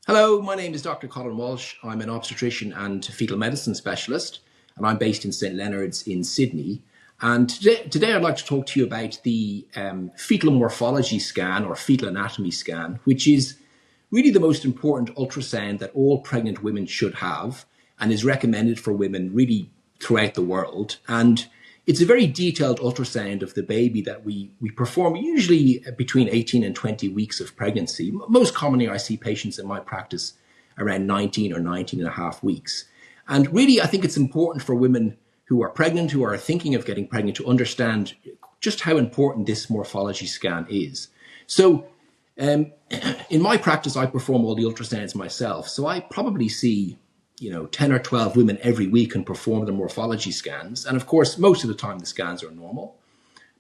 Hello, my name is Dr. Colin Walsh. I'm an obstetrician and fetal medicine specialist, and I'm based in St Leonards in Sydney. And today I'd like to talk to you about the fetal morphology scan or fetal anatomy scan, which is really the most important ultrasound that all pregnant women should have and is recommended for women really throughout the world. And it's a very detailed ultrasound of the baby that we perform usually between 18 and 20 weeks of pregnancy. Most commonly, I see patients in my practice around 19 or 19 and a half weeks. And really, I think it's important for women who are pregnant, who are thinking of getting pregnant, to understand just how important this morphology scan is. So in my practice, I perform all the ultrasounds myself. So I probably see 10 or 12 women every week and perform the morphology scans. And of course, most of the time the scans are normal,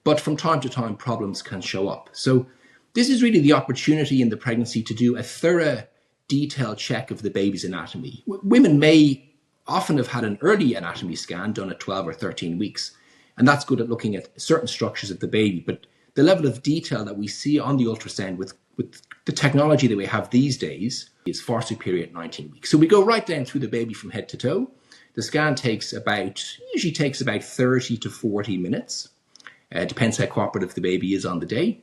but from time to time problems can show up. So this is really the opportunity in the pregnancy to do a thorough, detailed check of the baby's anatomy. Women may often have had an early anatomy scan done at 12 or 13 weeks, and that's good at looking at certain structures of the baby. But the level of detail that we see on the ultrasound with the technology that we have these days is far superior at 19 weeks. So we go right down through the baby from head to toe. The scan usually takes about 30 to 40 minutes. Depends how cooperative the baby is on the day.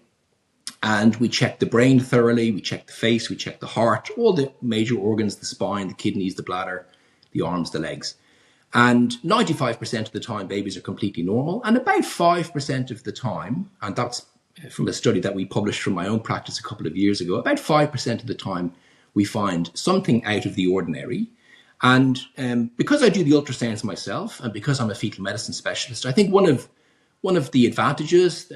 And we check the brain thoroughly, we check the face, we check the heart, all the major organs, the spine, the kidneys, the bladder, the arms, the legs. And 95% of the time, babies are completely normal. And about 5% of the time, and that's from a study that we published from my own practice a couple of years ago, about 5% of the time we find something out of the ordinary. And because I do the ultrasounds myself, and because I'm a fetal medicine specialist, I think one of the advantages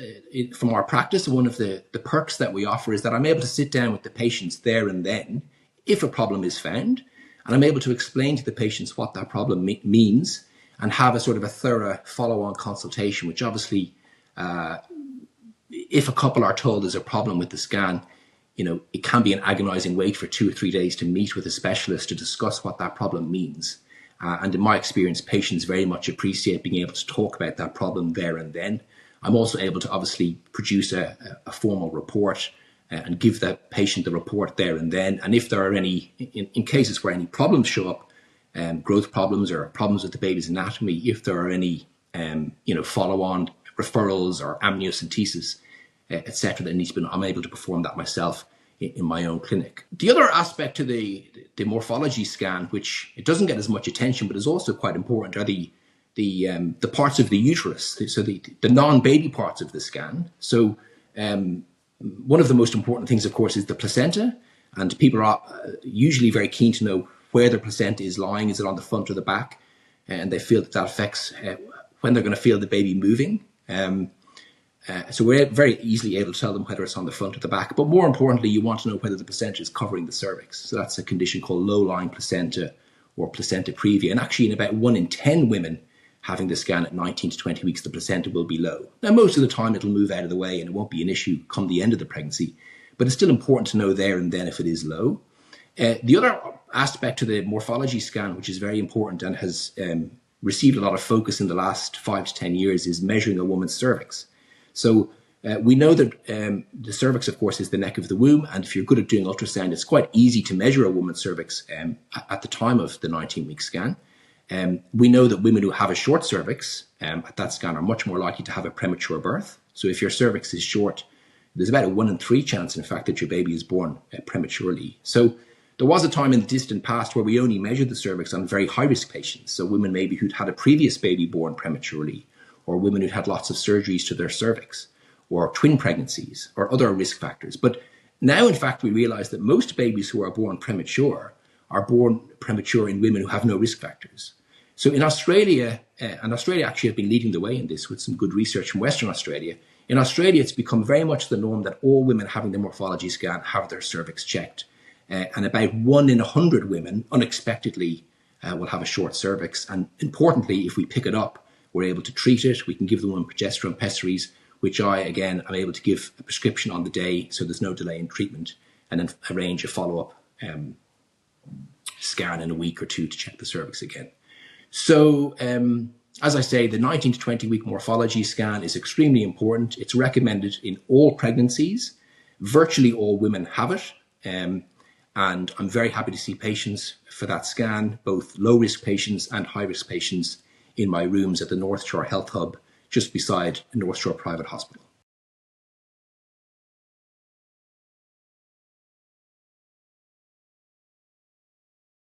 from our practice, and one of the perks that we offer, is that I'm able to sit down with the patients there and then, if a problem is found, and I'm able to explain to the patients what that problem means and have a sort of a thorough follow-on consultation, which obviously, if a couple are told there's a problem with the scan, it can be an agonizing wait for 2 or 3 days to meet with a specialist to discuss what that problem means. And in my experience, patients very much appreciate being able to talk about that problem there and then. I'm also able to obviously produce a formal report and give the patient the report there and then. And if there are any, in cases where any problems show up, growth problems or problems with the baby's anatomy, if there are any, follow-on referrals or amniocentesis, etc., that needs to be, I'm able to perform that myself in my own clinic. The other aspect to the morphology scan, which it doesn't get as much attention, but is also quite important, are the parts of the uterus, so the non-baby parts of the scan. So one of the most important things, of course, is the placenta, and people are usually very keen to know where the placenta is lying. Is it on the front or the back? And they feel that affects when they're going to feel the baby moving. So we're very easily able to tell them whether it's on the front or the back. But more importantly, you want to know whether the placenta is covering the cervix. So that's a condition called low-lying placenta or placenta previa. And actually, in about 1 in 10 women having the scan at 19 to 20 weeks, the placenta will be low. Now, most of the time, it'll move out of the way and it won't be an issue come the end of the pregnancy. But it's still important to know there and then if it is low. The other aspect to the morphology scan, which is very important and has received a lot of focus in the last 5 to 10 years, is measuring a woman's cervix. So we know that the cervix, of course, is the neck of the womb. And if you're good at doing ultrasound, it's quite easy to measure a woman's cervix at the time of the 19-week scan. We know that women who have a short cervix at that scan are much more likely to have a premature birth. So if your cervix is short, there's about a 1 in 3 chance, in fact, that your baby is born prematurely. So there was a time in the distant past where we only measured the cervix on very high-risk patients. So women maybe who'd had a previous baby born prematurely, or women who'd had lots of surgeries to their cervix, or twin pregnancies, or other risk factors. But now, in fact, we realize that most babies who are born premature are born premature in women who have no risk factors. So in Australia, and Australia actually have been leading the way in this with some good research from Western Australia. In Australia, it's become very much the norm that all women having the morphology scan have their cervix checked. And about 1 in 100 women unexpectedly will have a short cervix. And importantly, if we pick it up, we're able to treat it. We can give the woman progesterone pessaries, which am able to give a prescription on the day, so there's no delay in treatment, and then arrange a follow-up scan in a week or 2 to check the cervix again. So, as I say, the 19 to 20 week morphology scan is extremely important. It's recommended in all pregnancies. Virtually all women have it. And I'm very happy to see patients for that scan, both low-risk patients and high-risk patients in my rooms at the North Shore Health Hub, just beside North Shore Private Hospital.